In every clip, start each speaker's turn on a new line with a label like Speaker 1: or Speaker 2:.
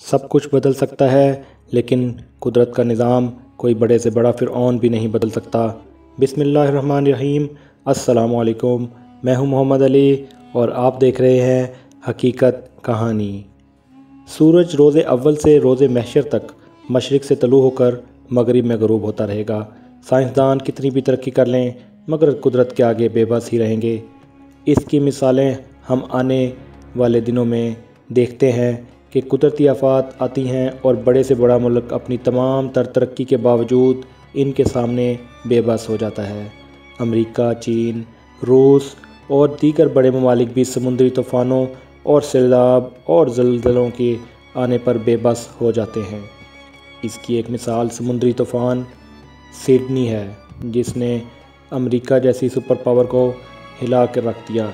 Speaker 1: सब कुछ बदल सकता है, लेकिन कुदरत का निज़ाम कोई बड़े से बड़ा फ़िरऔन भी नहीं बदल सकता। बिस्मिल्लाहिर्रहमानिर्रहीम। अस्सलामु अलैकुम। मैं हूं मोहम्मद अली और आप देख रहे हैं हकीकत कहानी। सूरज रोज़े अव्वल से रोज़े महशर तक मशरिक़ से तलू होकर मगरिब में ग़रूब होता रहेगा। साइंसदान कितनी भी तरक्की कर लें मगर कुदरत के आगे बेबस ही रहेंगे। इसकी मिसालें हम आने वाले दिनों में देखते हैं कि कुदरती आफ़ात आती हैं और बड़े से बड़ा मुल्क अपनी तमाम तर तरक्की के बावजूद इनके सामने बेबस हो जाता है। अमेरिका, चीन, रूस और दीगर बड़े ममालिक भी समुद्री तूफ़ानों और सैलाब और ज़लज़लों के आने पर बेबस हो जाते हैं। इसकी एक मिसाल समुद्री तूफ़ान सिडनी है, जिसने अमेरिका जैसी सुपर पावर को हिला कर रख दिया।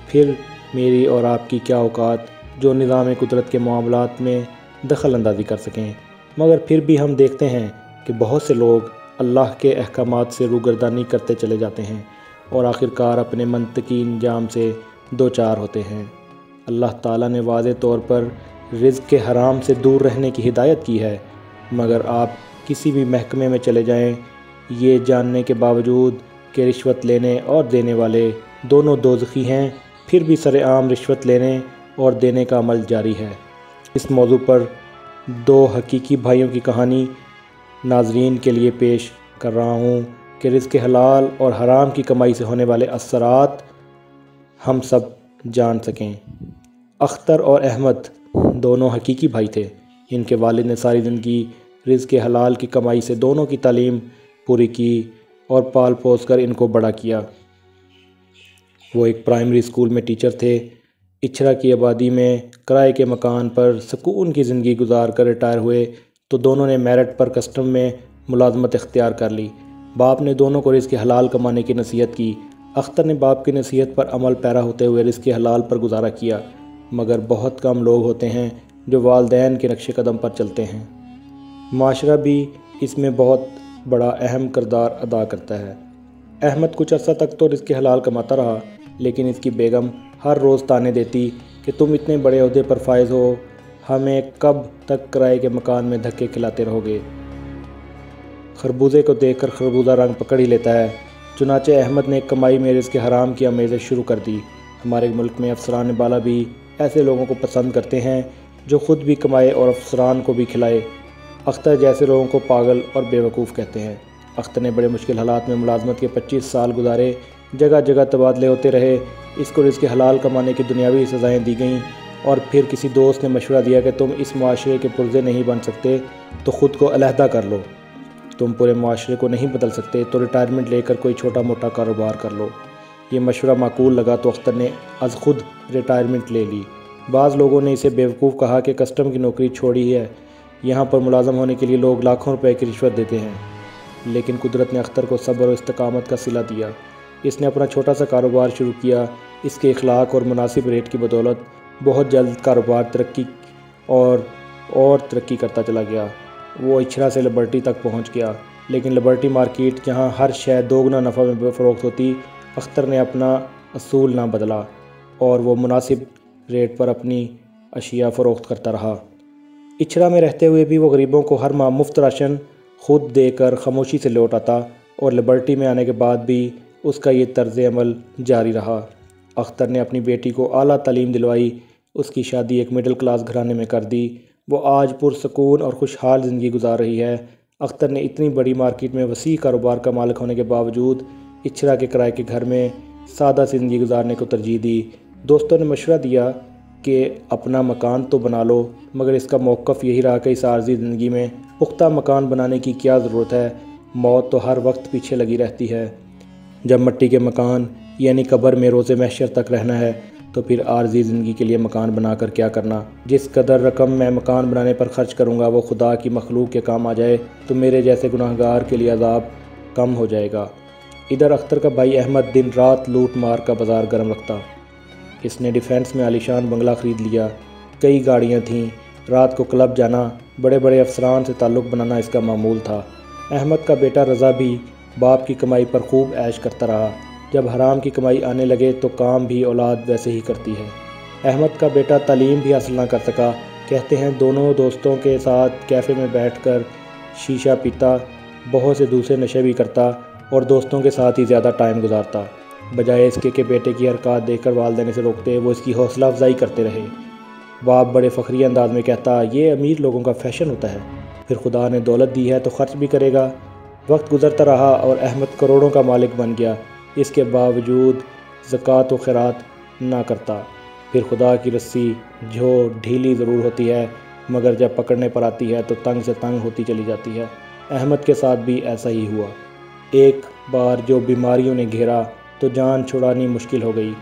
Speaker 1: फिर मेरी और आपकी क्या औकात जो निज़ाम कुदरत के मामलात में दखल अंदाज़ी कर सकें। मगर फिर भी हम देखते हैं कि बहुत से लोग अल्लाह के अहकामात से रूगर्दानी करते चले जाते हैं और आखिरकार अपने मंतकी इंजाम से दो चार होते हैं। अल्लाह ताला ने वाज़े तौर पर रिज़्क़ के हराम से दूर रहने की हिदायत की है, मगर आप किसी भी महकमे में चले जाएं, ये जानने के बावजूद कि रिश्वत लेने और देने वाले दोनों दोज़खी हैं, फिर भी सरेआम रिश्वत लेने और देने का अमल जारी है। इस मौजू पर दो हकीकी भाइयों की कहानी नाज़रीन के लिए पेश कर रहा हूँ कि रिज़्क़ हलाल और हराम की कमाई से होने वाले असरात हम सब जान सकें। अख्तर और अहमद दोनों हकीकी भाई थे। इनके वालिद ने सारी ज़िंदगी रिज़्क़ हलाल की कमाई से दोनों की तालीम पूरी की और पाल पोस कर इनको बड़ा किया। वो एक प्राइमरी स्कूल में टीचर थे। इछरा की आबादी में किराए के मकान पर सुकून की ज़िंदगी गुजार कर रिटायर हुए तो दोनों ने मेरिट पर कस्टम में मुलाजमत इख्तियार कर ली। बाप ने दोनों को रिज़्क़ हलाल कमाने की नसीहत की। अख्तर ने बाप की नसीहत पर अमल पैरा होते हुए रिज़्क़ हलाल पर गुजारा किया, मगर बहुत कम लोग होते हैं जो वालिदैन के नक्शे कदम पर चलते हैं। माशरा भी इसमें बहुत बड़ा अहम किरदार अदा करता है। अहमद कुछ अर्सा तक तो रिज़्क़ हलाल कमाता रहा, लेकिन इसकी बेगम हर रोज़ ताने देती कि तुम इतने बड़े ओहदे पर फायज़ हो, हमें कब तक किराए के मकान में धक्के खिलाते रहोगे। खरबूजे को देखकर खरबूजा रंग पकड़ ही लेता है। चुनाचे अहमद ने कमाई में रिज़्क़ हराम की आमेज़ें शुरू कर दी। हमारे मुल्क में अफसरान बाला भी ऐसे लोगों को पसंद करते हैं जो ख़ुद भी कमाए और अफसरान को भी खिलाए। अख्तर जैसे लोगों को पागल और बेवकूफ़ कहते हैं। अख्तर ने बड़े मुश्किल हालात में मुलाजमत के 25 साल गुजारे, जगह जगह तबादले होते रहे। इसको रिज़्क़ हलाल कमाने की दुनियावी सज़ाएँ दी गईं और फिर किसी दोस्त ने मशवरा दिया कि तुम इस माशरे के पुर्ज़े नहीं बन सकते तो ख़ुद को अलहदा कर लो। तुम पूरे माशरे को नहीं बदल सकते तो रिटायरमेंट लेकर कोई छोटा मोटा कारोबार कर लो। ये मशवरा माकूल लगा तो अख्तर ने अज़ ख़ुद रिटायरमेंट ले ली। बाज़ लोगों ने इसे बेवकूफ़ कहा कि कस्टम की नौकरी छोड़ी है, यहाँ पर मुलाज़म होने के लिए लोग लाखों रुपए की रिश्वत देते हैं। लेकिन कुदरत ने अख्तर को सब्र और इस्तकामत का सिला दिया। इसने अपना छोटा सा कारोबार शुरू किया। इसके इखलाक और मुनासिब रेट की बदौलत बहुत जल्द कारोबार तरक्की और तरक्की करता चला गया। वो इछरा से लिबर्टी तक पहुंच गया, लेकिन लिबर्टी मार्केट जहां हर शय दोगुना नफ़ा में फ़रोख्त होती, अख्तर ने अपना असूल ना बदला और वो मुनासिब रेट पर अपनी अशिया फ़रोख्त करता रहा। इछरा में रहते हुए भी वो गरीबों को हर माह मुफ्त राशन खुद देकर खामोशी से लौट आता और लिबर्टी में आने के बाद भी उसका ये तर्ज़ अमल जारी रहा। अख्तर ने अपनी बेटी को आला तालीम दिलवाई। उसकी शादी एक मिडिल क्लास घराने में कर दी। वो आज पुरसकून और खुशहाल ज़िंदगी गुजार रही है। अख्तर ने इतनी बड़ी मार्केट में वसी कारोबार का मालिक होने के बावजूद इछरा के किराए के घर में सादा ज़िंदगी गुजारने को तरजीह दी। दोस्तों ने मशवरा दिया कि अपना मकान तो बना लो, मगर इसका मौक़िफ़ यही रहा कि इस आर्ज़ी ज़िंदगी में पुख्ता मकान बनाने की क्या ज़रूरत है, मौत तो हर वक्त पीछे लगी रहती है। जब मिट्टी के मकान यानी कब्र में रोज़े महशर तक रहना है तो फिर आर्ज़ी ज़िंदगी के लिए मकान बनाकर क्या करना। जिस कदर रकम मैं मकान बनाने पर ख़र्च करूँगा वो खुदा की मखलूक के काम आ जाए तो मेरे जैसे गुनाहगार के लिए अज़ाब कम हो जाएगा। इधर अख्तर का भाई अहमद दिन रात लूट मार का बाज़ार गर्म रखता। इसने डिफेंस में आलीशान बंगला ख़रीद लिया, कई गाड़ियाँ थीं, रात को क्लब जाना, बड़े बड़े अफसरान से ताल्लुक़ बनाना इसका मामूल था। अहमद का बेटा रज़ा भी बाप की कमाई पर खूब ऐश करता रहा। जब हराम की कमाई आने लगे तो काम भी औलाद वैसे ही करती है। अहमद का बेटा तालीम भी हासिल ना कर सका کہتے ہیں دونوں دوستوں کے ساتھ کیفے میں بیٹھ کر شیشہ پیتا، بہت سے دوسرے نشے بھی کرتا اور دوستوں کے ساتھ ہی زیادہ ٹائم گزارتا۔ بجائے اس کے کہ بیٹے کی حرکات دیکھ کر والدین اسے روکتے، وہ اس کی حوصلہ افزائی کرتے رہے۔ باپ بڑے فخری انداز میں کہتا، یہ امیر لوگوں کا فیشن ہوتا ہے، پھر خدا نے دولت دی ہے تو خرچ بھی کرے گا۔ وقت گزرتا رہا اور احمد کروڑوں کا مالک بن گیا، اس کے باوجود زکوٰۃ و خیرات نہ کرتا۔ پھر خدا کی رسی جو ڈھیلی ضرور ہوتی ہے مگر جب پکڑنے پر آتی ہے تو تنگ سے تنگ ہوتی چلی جاتی ہے۔ احمد کے ساتھ بھی ایسا ہی ہوا۔ ایک بار جو بیماریوں نے گھیرا تو جان چھڑانی مشکل ہو گئی۔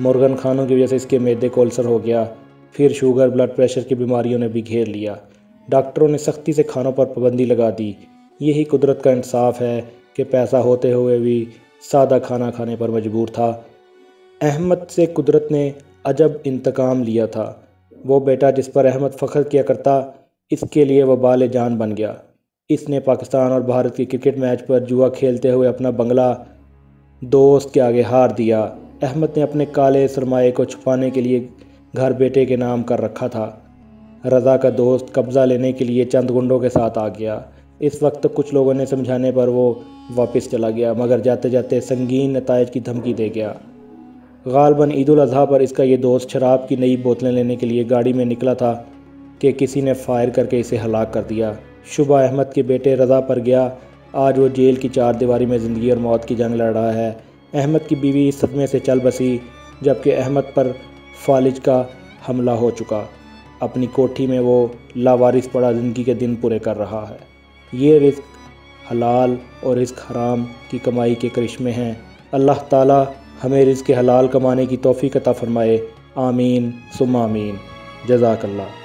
Speaker 1: مرغن کھانوں کی وجہ سے اس کے معدے کو السر ہو گیا، پھر شوگر، بلڈ پریشر کی بیماریوں نے بھی گھیر لیا۔ ڈاکٹروں نے سختی سے کھانوں پر پابندی لگا دی۔ یہی قدرت کا انصاف ہے کہ پیسہ ہوتے ہوئے بھی سادہ کھانا کھانے پر مجبور تھا۔ احمد سے قدرت نے عجب انتقام لیا تھا۔ وہ بیٹا جس پر احمد فخر کیا کرتا، اس کے لیے وبال جان بن گیا۔ اس نے پاکستان اور بھارت کے کرکٹ میچ پر جوا کھیلتے ہوئے اپنا بنگلہ دوست کے آگے ہار دیا۔ احمد نے اپنے کالے سرمایے کو چھپانے کے لیے گھر بیٹے کے نام کر رکھا تھا۔ رضا کا دوست قبضہ لینے کے لیے چند گنڈوں کے ساتھ آ گیا۔ اس وقت تک کچھ لوگوں نے سمجھانے پر وہ واپس چلا گیا، مگر جاتے جاتے سنگین نتائج کی دھمکی دے گیا۔ غالباً عید الاضحیٰ پر اس کا یہ دوست شراب کی نئی بوتلیں لینے کے لیے گاڑی میں نکلا تھا کہ کسی نے فائر کر کے اسے ہلاک کر دیا۔ شبہ احمد کے بیٹے رضا پر گیا۔ آج وہ جیل کی چار دیواری میں زندگی اور موت کی جنگ لڑ رہا ہے۔ احمد کی بیوی اس صدمے سے چل بسی جبکہ احمد پر فالج کا حملہ ہو چکا۔ اپنی کوٹھی میں وہ لاوارث پڑا زندگی کے دن پورے کر رہا ہے۔ یہ رزق حلال اور رزق حرام کی کمائی کے کرشمے ہیں۔ اللہ تعالی ہمیں رزق حلال کمانے کی توفیق عطا فرمائے۔ آمین ثم آمین۔ جزاک اللہ۔